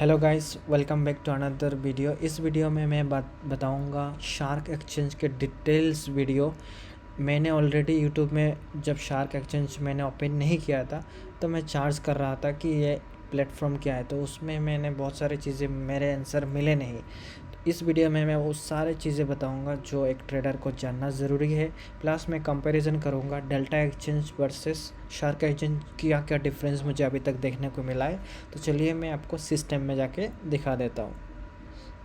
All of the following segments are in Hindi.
Hello guys, welcome back to another video. इस वीडियो में मैं बताऊंगा शार्क एक्सचेंज के डिटेल्स वीडियो। मैंने ऑलरेडी यूट्यूब में जब शार्क एक्सचेंज मैंने ओपन नहीं किया था तो मैं चार्ज कर रहा था कि ये प्लेटफॉर्म क्या है, तो उसमें मैंने बहुत सारी चीज़ें मेरे आंसर मिले नहीं। तो इस वीडियो में मैं वो सारी चीज़ें बताऊंगा जो एक ट्रेडर को जानना ज़रूरी है। प्लस मैं कंपैरिजन करूंगा delta exchange versus shark exchange, क्या क्या डिफरेंस मुझे अभी तक देखने को मिला है। तो चलिए मैं आपको सिस्टम में जाके दिखा देता हूँ।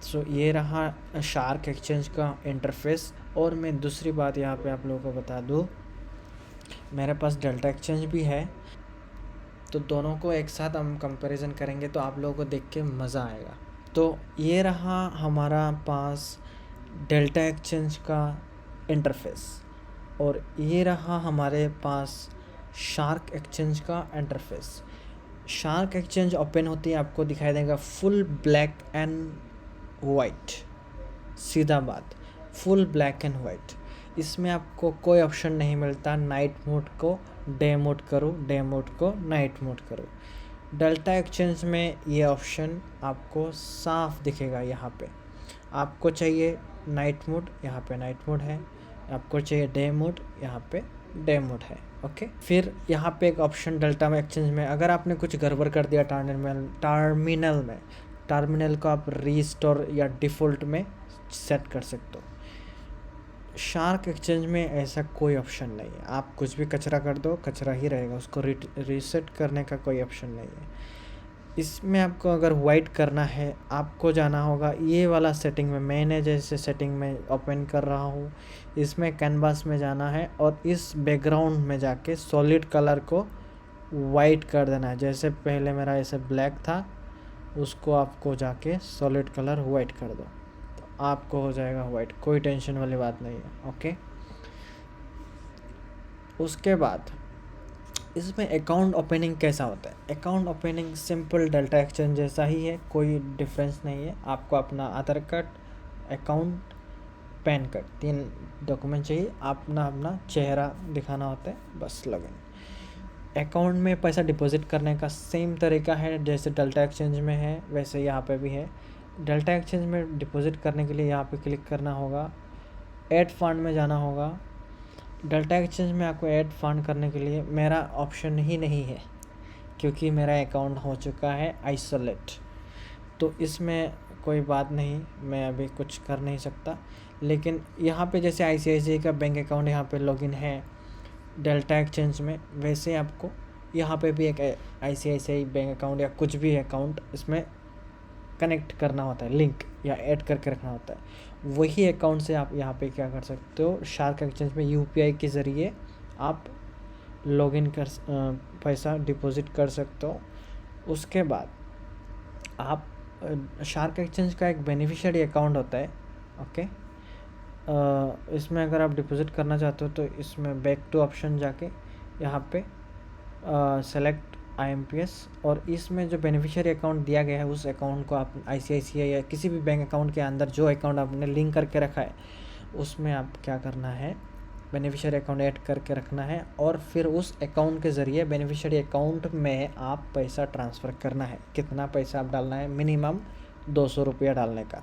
सो ये रहा शार्क एक्सचेंज का इंटरफेस। और मैं दूसरी बात यहाँ पे आप लोगों को बता दूँ, मेरे पास डेल्टा एक्सचेंज भी है, तो दोनों को एक साथ हम कंपैरिजन करेंगे तो आप लोगों को देख के मज़ा आएगा। तो ये रहा हमारा पास डेल्टा एक्सचेंज का इंटरफेस और ये रहा हमारे पास शार्क एक्सचेंज का इंटरफेस। शार्क एक्सचेंज ओपन होती है, आपको दिखाई देगा फुल ब्लैक एंड वाइट। सीधा बात, फुल ब्लैक एंड वाइट। इसमें आपको कोई ऑप्शन नहीं मिलता नाइट मोड को डे मोड करो, डे मोड को नाइट मोड करो। डेल्टा एक्सचेंज में ये ऑप्शन आपको साफ दिखेगा। यहाँ पे आपको चाहिए नाइट मोड, यहाँ पे नाइट मोड है। आपको चाहिए डे मोड, यहाँ पे डे मोड है। ओके, फिर यहाँ पे एक ऑप्शन डेल्टा में एक्सचेंज में, अगर आपने कुछ गड़बड़ कर दिया टर्मिनल को आप रीस्टोर या डिफ़ॉल्ट में सेट कर सकते हो। शार्क एक्सचेंज में ऐसा कोई ऑप्शन नहीं है। आप कुछ भी कचरा कर दो, कचरा ही रहेगा, उसको रीसेट करने का कोई ऑप्शन नहीं है। इसमें आपको अगर वाइट करना है, आपको जाना होगा ये वाला सेटिंग में। मैंने जैसे सेटिंग में ओपन कर रहा हूँ, इसमें कैनवास में जाना है और इस बैकग्राउंड में जाके सॉलिड कलर को वाइट कर देना है। जैसे पहले मेरा ऐसे ब्लैक था, उसको आपको जाके सॉलिड कलर वाइट कर दो तो आपको हो जाएगा वाइट। कोई टेंशन वाली बात नहीं है। ओके, उसके बाद इसमें अकाउंट ओपनिंग कैसा होता है। Account opening simple Delta Exchange जैसा ही है, कोई डिफरेंस नहीं है। आपको अपना Aadhaar card, account, PAN card, 3 document चाहिए। अपना चेहरा दिखाना होता है, बस लॉगिन। अकाउंट में पैसा डिपॉजिट करने का सेम तरीका है जैसे डेल्टा एक्सचेंज में है, वैसे यहाँ पे भी है। डेल्टा एक्सचेंज में डिपॉजिट करने के लिए यहाँ पे क्लिक करना होगा, ऐड फंड में जाना होगा। डेल्टा एक्सचेंज में आपको ऐड फंड करने के लिए मेरा ऑप्शन ही नहीं है, क्योंकि मेरा अकाउंट हो चुका है आइसोलेट। तो इसमें कोई बात नहीं, मैं अभी कुछ कर नहीं सकता। लेकिन यहाँ पे जैसे ICICI का बैंक अकाउंट यहाँ पे लॉगिन है डेल्टा एक्सचेंज में, वैसे आपको यहाँ पे भी एक ICICI बैंक अकाउंट या कुछ भी अकाउंट इसमें कनेक्ट करना होता है, लिंक या ऐड करके रखना होता है। वही अकाउंट से आप यहाँ पे क्या कर सकते हो, शार्क एक्सचेंज में UPI के ज़रिए आप लॉगिन कर पैसा डिपॉजिट कर सकते हो। उसके बाद आप शार्क एक्सचेंज का एक बेनिफिशियरी अकाउंट होता है। ओके, इसमें अगर आप डिपॉजिट करना चाहते हो तो इसमें बैक टू ऑप्शन जाके यहाँ पे सेलेक्ट IMPS, और इसमें जो बेनिफिशियरी अकाउंट दिया गया है उस अकाउंट को आप ICICI या किसी भी बैंक अकाउंट के अंदर जो अकाउंट आपने लिंक करके रखा है उसमें आप क्या करना है, बेनिफिशियरी अकाउंट ऐड करके रखना है। और फिर उस अकाउंट के ज़रिए बेनिफिशियरी अकाउंट में आप पैसा ट्रांसफ़र करना है। कितना पैसा आप डालना है, मिनिमम 200 रुपया डालने का।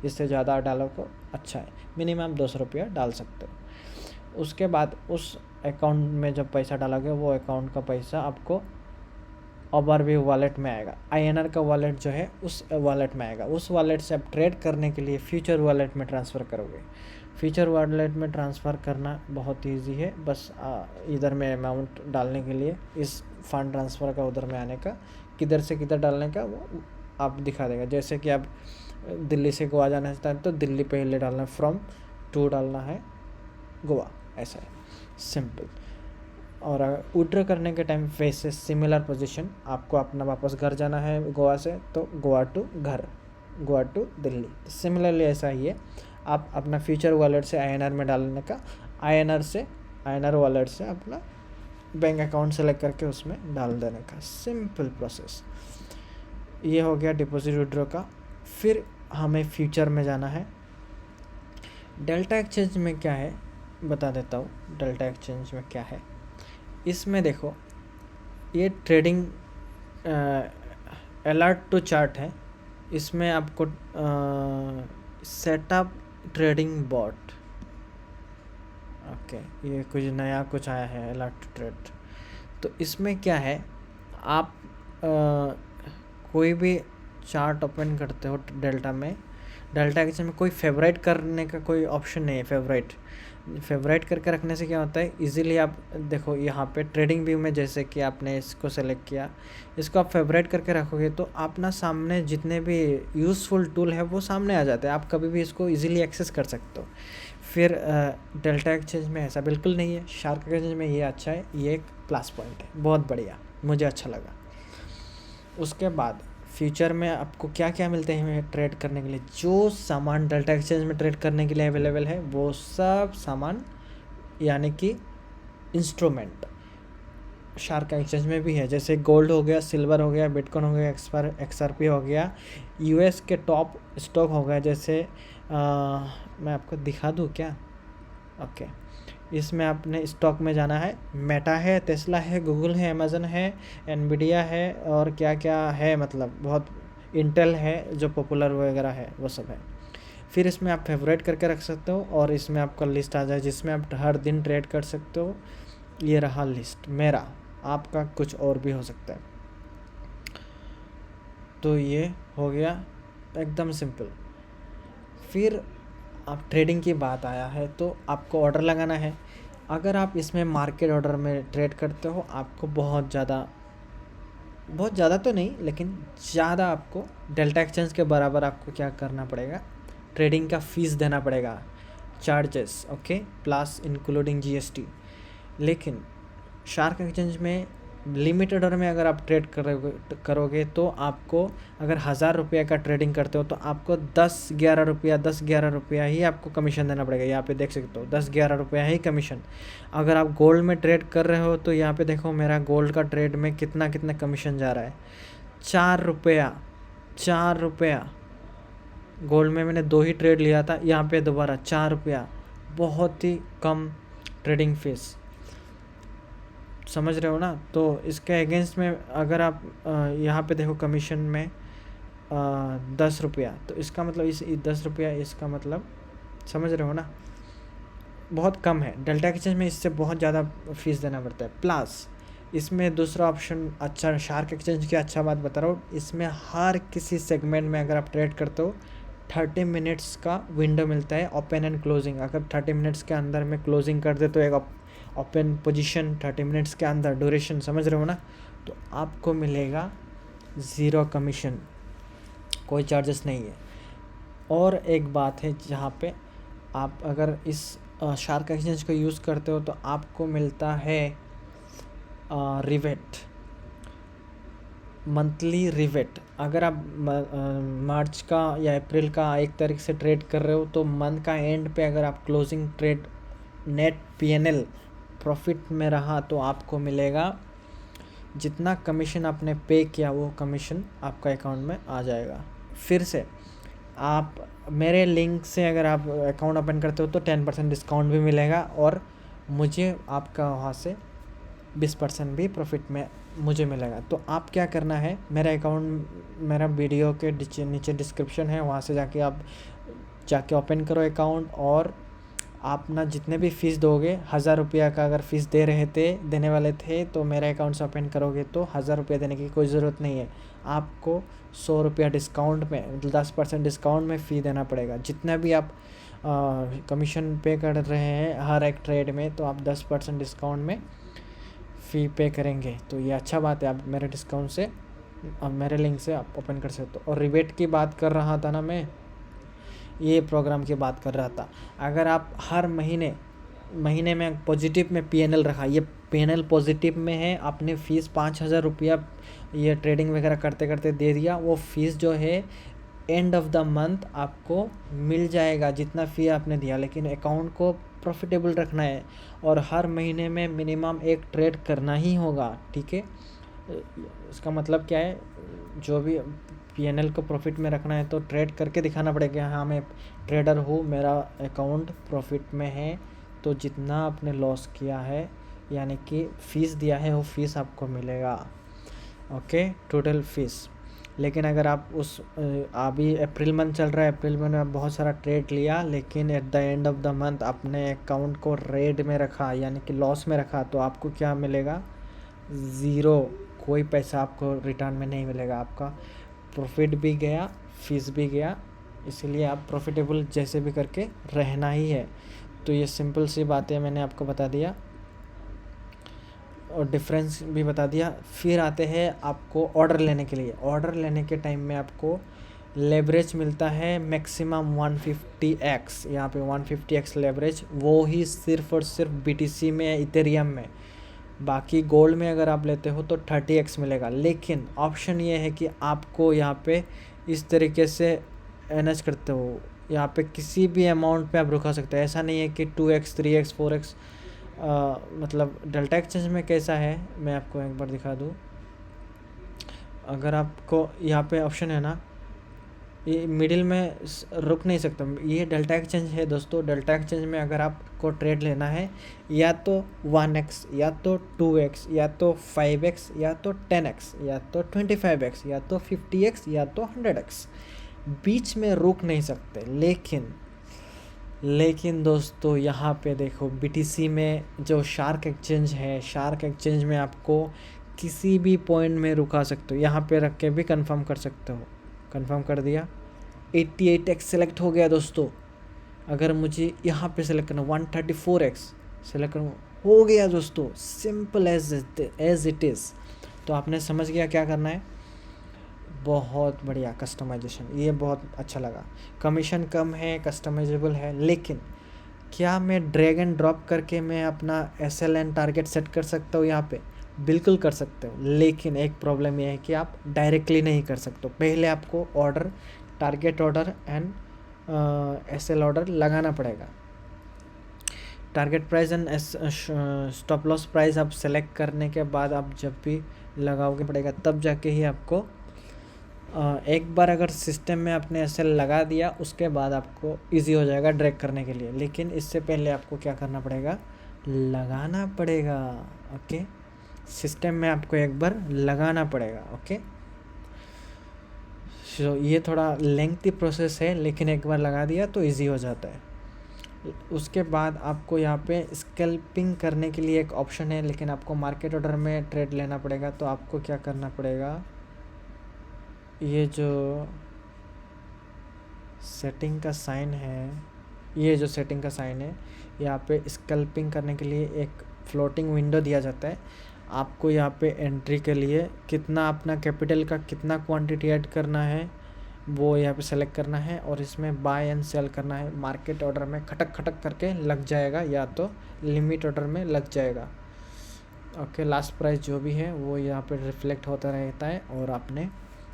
इससे ज़्यादा डालो को अच्छा है, मिनिमम 200 रुपया डाल सकते हो। उसके बाद उस अकाउंट में जब पैसा डालोगे वो अकाउंट का पैसा आपको ओवरव्यू वॉलेट में आएगा। INR का वॉलेट जो है उस वॉलेट में आएगा। उस वॉलेट से आप ट्रेड करने के लिए फ्यूचर वॉलेट में ट्रांसफ़र करोगे। फ्यूचर वॉलेट में ट्रांसफ़र करना बहुत ईजी है, बस इधर में अमाउंट डालने के लिए, इस फंड ट्रांसफ़र का उधर में आने का, किधर से किधर डालने का वो आप दिखा देगा। जैसे कि आप दिल्ली से गोवा जाना चाहते हैं तो दिल्ली पहले डालना है, फ्रॉम टू डालना है गोवा, ऐसा है सिंपल। और विड्रॉ करने के टाइम वैसे सिमिलर पोजीशन, आपको अपना वापस घर जाना है गोवा से तो गोवा टू घर, गोवा टू दिल्ली, सिमिलरली ऐसा ही है। आप अपना फ्यूचर वॉलेट से INR में डालने का, INR वॉलेट से अपना बैंक अकाउंट सेलेक्ट करके उसमें डाल देने का, सिंपल प्रोसेस। ये हो गया डिपॉजिट विड्रॉ का। फिर हमें फ्यूचर में जाना है। डेल्टा एक्सचेंज में क्या है बता देता हूँ। डेल्टा एक्सचेंज में क्या है, इसमें देखो ये ट्रेडिंग अलर्ट टू चार्ट है। इसमें आपको सेटअप ट्रेडिंग बॉट, ओके, ये कुछ नया कुछ आया है अलर्ट ट्रेड। तो इसमें क्या है, आप कोई भी चार्ट ओपन करते हो डेल्टा में, डेल्टा एक्सेल में कोई फेवरेट करने का कोई ऑप्शन नहीं है। फेवरेट करके रखने से क्या होता है, इजीली आप देखो यहाँ पे ट्रेडिंग व्यू में जैसे कि आपने इसको सेलेक्ट किया, इसको आप फेवरेट करके रखोगे तो आप ना सामने जितने भी यूज़फुल टूल है वो सामने आ जाते हैं, आप कभी भी इसको इजीली एक्सेस कर सकते हो। फिर डेल्टा एक्सचेंज में ऐसा बिल्कुल नहीं है, शार्क एक्सचेंज में ये अच्छा है, ये एक प्लस पॉइंट है, बहुत बढ़िया, मुझे अच्छा लगा। उसके बाद फ्यूचर में आपको क्या क्या मिलते हैं ट्रेड करने के लिए, जो सामान डेल्टा एक्सचेंज में ट्रेड करने के लिए अवेलेबल है वो सब सामान, यानी कि इंस्ट्रूमेंट शार्क एक्सचेंज में भी है। जैसे गोल्ड हो गया, सिल्वर हो गया, बिटकॉइन हो गया, XRP हो गया, यूएस के टॉप स्टॉक हो गया। जैसे मैं आपको दिखा दूँ क्या, ओके, इसमें आपने स्टॉक में जाना है, मेटा है, टेस्ला है, गूगल है, अमेज़न है, एनवीडिया है, और क्या क्या है, मतलब बहुत, इंटेल है जो पॉपुलर वगैरह है वो सब है। फिर इसमें आप फेवरेट करके रख सकते हो और इसमें आपका लिस्ट आ जाए जिसमें आप हर दिन ट्रेड कर सकते हो। ये रहा लिस्ट मेरा, आपका कुछ और भी हो सकता है। तो ये हो गया एकदम सिंपल। फिर अब ट्रेडिंग की बात आया है तो आपको ऑर्डर लगाना है। अगर आप इसमें मार्केट ऑर्डर में ट्रेड करते हो, आपको बहुत ज़्यादा तो नहीं लेकिन ज़्यादा आपको डेल्टा एक्सचेंज के बराबर आपको क्या करना पड़ेगा, ट्रेडिंग का फीस देना पड़ेगा, charges, okay, plus including GST। लेकिन शार्क एक्सचेंज में लिमिटेड ऑर्डर में अगर आप ट्रेड करोगे तो आपको, अगर 1000 रुपये का ट्रेडिंग करते हो तो आपको 10-11 रुपया ही आपको कमीशन देना पड़ेगा। यहाँ पे देख सकते हो 10-11 रुपया ही कमीशन। अगर आप गोल्ड में ट्रेड कर रहे हो तो यहाँ पे देखो मेरा गोल्ड का ट्रेड में कितना कमीशन जा रहा है, 4 रुपया। गोल्ड में मैंने 2 ही ट्रेड लिया था, यहाँ पे दोबारा 4 रुपया, बहुत ही कम ट्रेडिंग फीस, समझ रहे हो ना। तो इसके अगेंस्ट में अगर आप यहाँ पे देखो कमीशन में 10 रुपया, तो इसका मतलब इस 10 रुपया, इसका मतलब समझ रहे हो ना, बहुत कम है। डेल्टा एक्सचेंज में इससे बहुत ज़्यादा फीस देना पड़ता है। प्लस इसमें दूसरा ऑप्शन अच्छा, शार्क एक्सचेंज की अच्छा बात बता रहा हूँ, इसमें हर किसी सेगमेंट में अगर आप ट्रेड करते हो 30 मिनट्स का विंडो मिलता है, ओपन एंड क्लोजिंग। अगर 30 मिनट्स के अंदर में क्लोजिंग कर दे तो एक ओपन पोजीशन 30 मिनट्स के अंदर ड्यूरेशन, समझ रहे हो ना, तो आपको मिलेगा 0 कमीशन, कोई चार्जेस नहीं है। और एक बात है, जहाँ पे आप अगर इस शार्क एक्सचेंज को यूज़ करते हो तो आपको मिलता है रिवेट, मंथली रिवेट। अगर आप मार्च का या अप्रैल का 1 तारीख से ट्रेड कर रहे हो तो मंथ का एंड पे अगर आप closing trade net PNL profit में रहा तो आपको मिलेगा, जितना कमीशन आपने पे किया वो कमीशन आपका अकाउंट में आ जाएगा। फिर से आप मेरे लिंक से अगर आप अकाउंट ओपन करते हो तो 10% डिस्काउंट भी मिलेगा और मुझे आपका वहाँ से 20% भी प्रॉफिट में मुझे मिलेगा। तो आप क्या करना है, मेरा अकाउंट, मेरा वीडियो के नीचे डिस्क्रिप्शन है, वहाँ से जाके ओपन करो अकाउंट, और आप ना जितने भी फ़ीस दोगे, 1000 रुपया का अगर फ़ीस देने वाले थे तो मेरे अकाउंट से ओपन करोगे तो 1000 रुपया देने की कोई ज़रूरत नहीं है, आपको 100 रुपया डिस्काउंट में, 10% डिस्काउंट में फ़ी देना पड़ेगा। जितना भी आप कमीशन पे कर रहे हैं हर एक ट्रेड में, तो आप 10% डिस्काउंट में फ़ी पे करेंगे। तो ये अच्छा बात है, आप मेरे डिस्काउंट से, अब मेरे लिंक से आप ओपन कर सकते हो। और रिबेट की बात कर रहा था ना मैं, ये प्रोग्राम की बात कर रहा था। अगर आप हर महीने में पॉजिटिव में PNL रखा, ये PNL पॉजिटिव में है, आपने फ़ीस 5000 रुपया ये ट्रेडिंग वगैरह करते करते दे दिया, वो फ़ीस जो है एंड ऑफ द मंथ आपको मिल जाएगा जितना फ़ी आपने दिया। लेकिन अकाउंट को प्रॉफिटेबल रखना है और हर महीने में मिनिमम 1 ट्रेड करना ही होगा, ठीक है। इसका मतलब क्या है, जो भी PNL को प्रॉफिट में रखना है तो ट्रेड करके दिखाना पड़ेगा, हाँ मैं ट्रेडर हूँ, मेरा अकाउंट प्रॉफिट में है, तो जितना आपने लॉस किया है यानी कि फ़ीस दिया है वो फ़ीस आपको मिलेगा, ओके, टोटल फ़ीस। लेकिन अगर आप उस अभी अप्रैल मंथ चल रहा है, अप्रैल मंथ में आप बहुत सारा ट्रेड लिया, लेकिन at the end of the month अपने अकाउंट को रेड में रखा, यानी कि लॉस में रखा, तो आपको क्या मिलेगा? ज़ीरो। कोई पैसा आपको रिटर्न में नहीं मिलेगा। आपका प्रॉफिट भी गया, फीस भी गया। इसीलिए आप प्रॉफिटेबल जैसे भी करके रहना ही है। तो ये सिंपल सी बातें मैंने आपको बता दिया और डिफरेंस भी बता दिया। फिर आते हैं आपको ऑर्डर लेने के लिए। ऑर्डर लेने के टाइम में आपको लेवरेज मिलता है मैक्सिमम 150x। यहाँ पे 150x लेवरेज, वो ही सिर्फ और सिर्फ BTC में, इथेरियम में। बाकी गोल्ड में अगर आप लेते हो तो 30x मिलेगा। लेकिन ऑप्शन ये है कि आपको यहाँ पे इस तरीके से एनएच करते हो, यहाँ पे किसी भी अमाउंट पे आप रुका सकते हैं। ऐसा नहीं है कि 2x 3x 4x। मतलब डेल्टा एक्सचेंज में कैसा है मैं आपको एक बार दिखा दूँ। अगर आपको यहाँ पे ऑप्शन है ना, ये मिडिल में रुक नहीं सकता। ये डेल्टा एक्सचेंज है दोस्तों। डेल्टा एक्सचेंज में अगर आपको ट्रेड लेना है, या तो 1x, या तो 2x, या तो 5x, या तो 10x, या तो 25x, या तो 50x, या तो 100x, बीच में रुक नहीं सकते। लेकिन दोस्तों यहाँ पे देखो, BTC में जो शार्क एक्सचेंज है, शार्क एक्सचेंज में आपको किसी भी पॉइंट में रुका सकते हो। यहाँ पे रख के भी कंफर्म कर सकते हो। कंफर्म कर दिया, 88x सेलेक्ट हो गया दोस्तों। अगर मुझे यहाँ पे सेलेक्ट करना 134x सेलेक्ट करना, हो गया दोस्तों। Simple as it is. तो आपने समझ गया क्या करना है। बहुत बढ़िया कस्टमाइजेशन, ये बहुत अच्छा लगा। कमीशन कम है, कस्टमाइजेबल है, लेकिन क्या मैं ड्रैग एंड ड्रॉप करके मैं अपना SLN टारगेट सेट कर सकता हूँ? यहाँ पे बिल्कुल कर सकते हो, लेकिन एक प्रॉब्लम ये है कि आप डायरेक्टली नहीं कर सकते हो। पहले आपको order, target order and SL order लगाना पड़ेगा। Target price and stop loss price आप सेलेक्ट करने के बाद आप जब भी लगाओगे पड़ेगा, तब जाके ही आपको एक बार अगर सिस्टम में आपने SL लगा दिया, उसके बाद आपको इजी हो जाएगा ड्रैग करने के लिए। लेकिन इससे पहले आपको क्या करना पड़ेगा? लगाना पड़ेगा। ओके, सिस्टम में आपको एक बार लगाना पड़ेगा। ओके, सो ये थोड़ा लेंथी प्रोसेस है, लेकिन एक बार लगा दिया तो इजी हो जाता है। उसके बाद आपको यहाँ पे स्कैल्पिंग करने के लिए एक ऑप्शन है, लेकिन आपको मार्केट ऑर्डर में ट्रेड लेना पड़ेगा। तो आपको क्या करना पड़ेगा, ये जो सेटिंग का साइन है, ये जो सेटिंग का साइन है, यहाँ पे स्कैल्पिंग करने के लिए एक फ्लोटिंग विंडो दिया जाता है। आपको यहाँ पे एंट्री के लिए कितना अपना कैपिटल का कितना क्वांटिटी ऐड करना है वो यहाँ पे सेलेक्ट करना है, और इसमें बाय एंड सेल करना है। मार्केट ऑर्डर में खटक खटक करके लग जाएगा, या तो लिमिट ऑर्डर में लग जाएगा। ओके, लास्ट प्राइस जो भी है वो यहाँ पे रिफ्लेक्ट होता रहता है, और आपने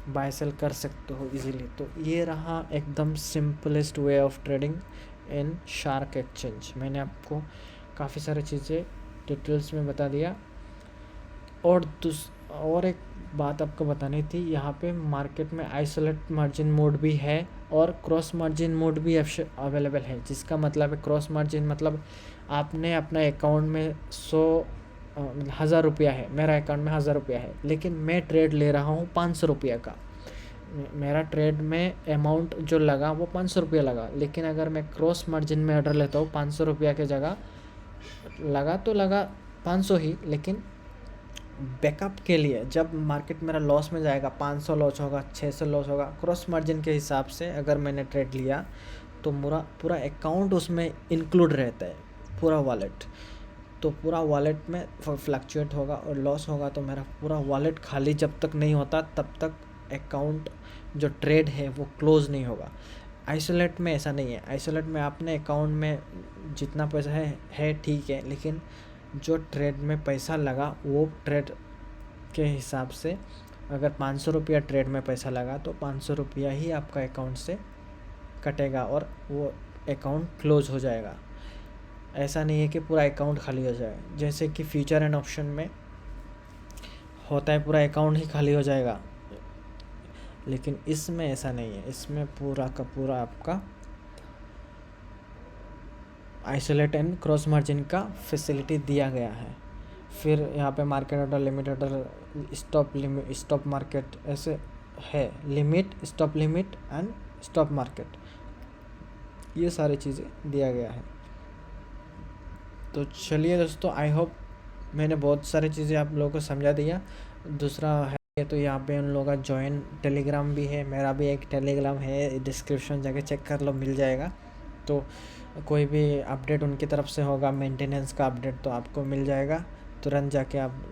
बाय सेल कर सकते हो इजीली। तो ये रहा एकदम simplest way of trading in shark exchange. मैंने आपको काफ़ी सारी चीज़ें डिटेल्स में बता दिया। और एक बात आपको बतानी थी, यहाँ पे मार्केट में आइसोलेट मार्जिन मोड भी है और क्रॉस मार्जिन मोड भी अवेलेबल है। जिसका मतलब है, क्रॉस मार्जिन मतलब आपने अपना अकाउंट में 1,000 रुपया है, मेरा अकाउंट में 1,000 रुपया है, लेकिन मैं ट्रेड ले रहा हूँ 500 रुपये का। मेरा ट्रेड में अमाउंट जो लगा वो 500 रुपया लगा, लेकिन अगर मैं क्रॉस मार्जिन में ऑर्डर लेता हूँ 500 रुपया के जगह लगा तो लगा 500 ही, लेकिन बैकअप के लिए जब मार्केट मेरा लॉस में जाएगा, 500 लॉस होगा, 600 लॉस होगा, क्रॉस मार्जिन के हिसाब से अगर मैंने ट्रेड लिया तो पूरा अकाउंट उसमें इंक्लूड रहता है, पूरा वॉलेट। तो पूरा वॉलेट में फ्लक्चुएट होगा और लॉस होगा तो मेरा पूरा वॉलेट खाली जब तक नहीं होता तब तक अकाउंट जो ट्रेड है वो क्लोज़ नहीं होगा। आइसोलेट में ऐसा नहीं है। आइसोलेट में आपने अकाउंट में जितना पैसा है ठीक है, लेकिन जो ट्रेड में पैसा लगा वो ट्रेड के हिसाब से, अगर 500 रुपया ट्रेड में पैसा लगा तो 500 रुपया ही आपका अकाउंट से कटेगा और वो अकाउंट क्लोज हो जाएगा। ऐसा नहीं है कि पूरा अकाउंट खाली हो जाए, जैसे कि फ्यूचर एंड ऑप्शन में होता है पूरा अकाउंट ही खाली हो जाएगा, लेकिन इसमें ऐसा नहीं है। इसमें पूरा का पूरा आपका आइसोलेट एंड क्रॉस मार्जिन का फैसिलिटी दिया गया है। फिर यहाँ पे market order, limit order, stop market, ऐसे है, limit, stop limit and stop market, ये सारी चीज़ें दिया गया है। तो चलिए दोस्तों, आई होप मैंने बहुत सारी चीज़ें आप लोगों को समझा दिया। दूसरा है तो यहाँ पे उन लोगों का जॉइन टेलीग्राम भी है, मेरा भी एक टेलीग्राम है, डिस्क्रिप्शन जाके चेक कर लो, मिल जाएगा। तो कोई भी अपडेट उनकी तरफ से होगा, मेंटेनेंस का अपडेट, तो आपको मिल जाएगा, तुरंत जाके आप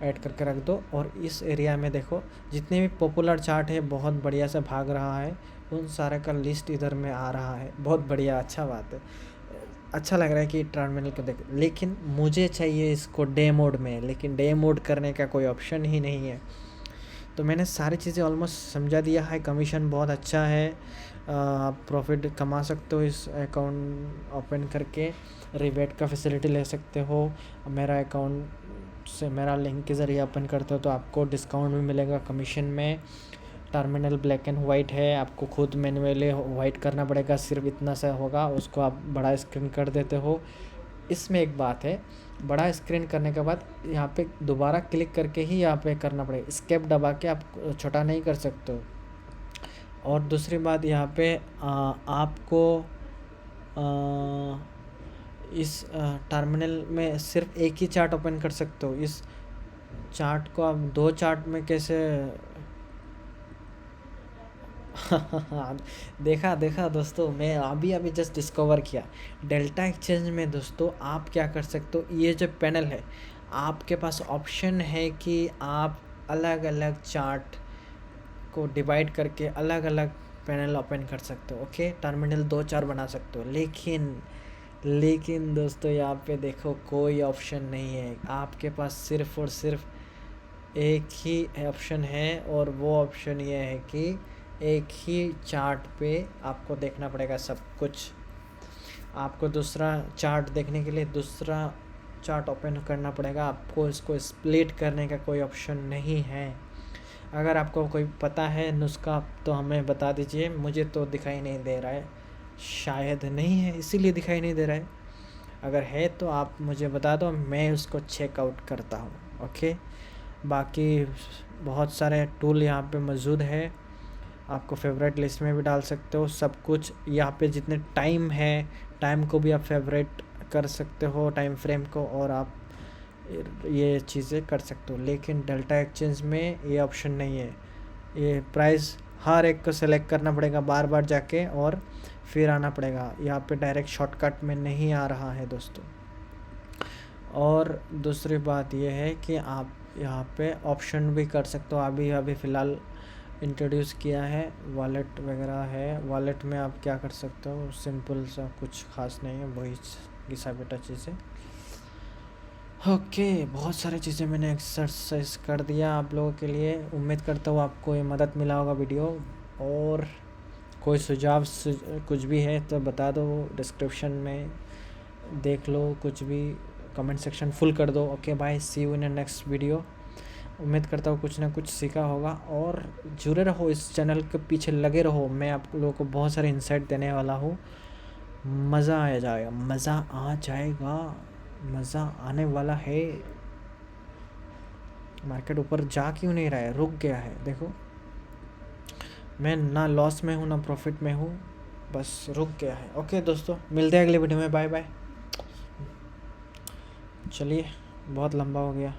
ऐड करके रख दो। और इस एरिया में देखो जितने भी पॉपुलर चार्ट है बहुत बढ़िया से भाग रहा है, उन सारे का लिस्ट इधर में आ रहा है, बहुत बढ़िया, अच्छा बात है, अच्छा लग रहा है कि टर्मिनल को देख। लेकिन मुझे चाहिए इसको डे मोड में, लेकिन डे मोड करने का कोई ऑप्शन ही नहीं है। तो मैंने सारी चीज़ें ऑलमोस्ट समझा दिया है। कमीशन बहुत अच्छा है, आप प्रॉफिट कमा सकते हो इस अकाउंट ओपन करके, रिबेट का फैसिलिटी ले सकते हो। मेरा अकाउंट से मेरा लिंक के ज़रिए ओपन करते हो तो आपको डिस्काउंट भी मिलेगा कमीशन में। टर्मिनल ब्लैक एंड वाइट है, आपको खुद मैनुअली वाइट करना पड़ेगा, सिर्फ इतना सा होगा, उसको आप बड़ा स्क्रीन कर देते हो। इसमें एक बात है, बड़ा स्क्रीन करने के बाद यहाँ पे दोबारा क्लिक करके ही यहाँ पे करना पड़ेगा, एस्केप दबा के आप छोटा नहीं कर सकते हो। और दूसरी बात यहाँ पे आपको इस टर्मिनल में सिर्फ एक ही चार्ट ओपन कर सकते हो। इस चार्ट को आप दो चार्ट में कैसे देखा देखा दोस्तों, मैं अभी जस्ट डिस्कवर किया। डेल्टा एक्सचेंज में दोस्तों आप क्या कर सकते हो, ये जो पैनल है आपके पास ऑप्शन है कि आप अलग अलग चार्ट को डिवाइड करके अलग अलग पैनल ओपन कर सकते हो। ओके, टर्मिनल 2-4 बना सकते हो। लेकिन दोस्तों यहाँ पे देखो कोई ऑप्शन नहीं है, आपके पास सिर्फ और सिर्फ एक ही ऑप्शन है, और वो ऑप्शन ये है कि एक ही चार्ट पे आपको देखना पड़ेगा सब कुछ। आपको दूसरा चार्ट देखने के लिए दूसरा चार्ट ओपन करना पड़ेगा, आपको इसको स्प्लिट करने का कोई ऑप्शन नहीं है। अगर आपको कोई पता है नुस्खा तो हमें बता दीजिए, मुझे तो दिखाई नहीं दे रहा है, शायद नहीं है इसीलिए दिखाई नहीं दे रहा है। अगर है तो आप मुझे बता दो, मैं उसको चेकआउट करता हूँ। ओके, बाकी बहुत सारे टूल यहाँ पे मौजूद है, आपको फेवरेट लिस्ट में भी डाल सकते हो सब कुछ। यहाँ पे जितने टाइम है, टाइम को भी आप फेवरेट कर सकते हो, टाइम फ्रेम को, और आप ये चीज़ें कर सकते हो। लेकिन डेल्टा एक्सचेंज में ये ऑप्शन नहीं है, ये प्राइस हर एक को सेलेक्ट करना पड़ेगा बार बार जाके, और फिर आना पड़ेगा। यहाँ पे डायरेक्ट शॉर्टकट में नहीं आ रहा है दोस्तों। और दूसरी बात यह है कि आप यहाँ पे ऑप्शन भी कर सकते हो, अभी फ़िलहाल इंट्रोड्यूस किया है, वॉलेट वगैरह है। वॉलेट में आप क्या कर सकते हो, सिंपल सा, कुछ खास नहीं है, वही घिसा बेटा चीज़ें। ओके, बहुत सारी चीज़ें मैंने एक्सरसाइज कर दिया आप लोगों के लिए। उम्मीद करता हूँ आपको ये मदद मिला होगा वीडियो। और कोई सुझाव कुछ भी है तो बता दो, डिस्क्रिप्शन में देख लो, कुछ भी कमेंट सेक्शन फुल कर दो। Okay bye, see you in next video. उम्मीद करता हूँ कुछ ना कुछ सीखा होगा, और जुड़े रहो, इस चैनल के पीछे लगे रहो, मैं आप लोगों को बहुत सारे इंसाइट देने वाला हूँ। मज़ा आ जाएगा, मज़ा आने वाला है। मार्केट ऊपर जा क्यों नहीं रहा है, रुक गया है, देखो मैं ना लॉस में हूँ ना प्रॉफिट में हूँ, बस रुक गया है। ओके दोस्तों, मिलते हैं अगले वीडियो में, बाय बाय। चलिए, बहुत लंबा हो गया।